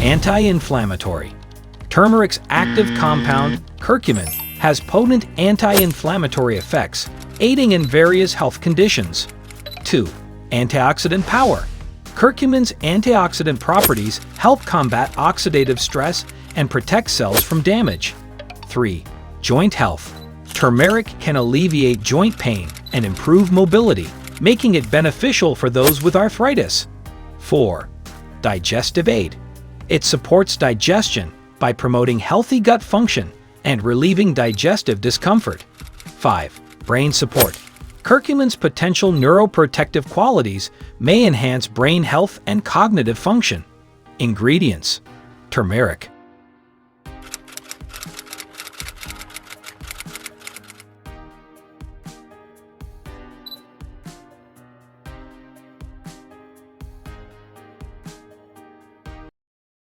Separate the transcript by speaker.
Speaker 1: Anti-inflammatory. Turmeric's active compound, curcumin, has potent anti-inflammatory effects, aiding in various health conditions. 2. Antioxidant power. Curcumin's antioxidant properties help combat oxidative stress and protect cells from damage. 3. Joint health. Turmeric can alleviate joint pain and improve mobility, making it beneficial for those with arthritis. 4. Digestive Aid. It supports digestion by promoting healthy gut function and relieving digestive discomfort. 5. Brain support. Curcumin's potential neuroprotective qualities may enhance brain health and cognitive function. Ingredients: turmeric,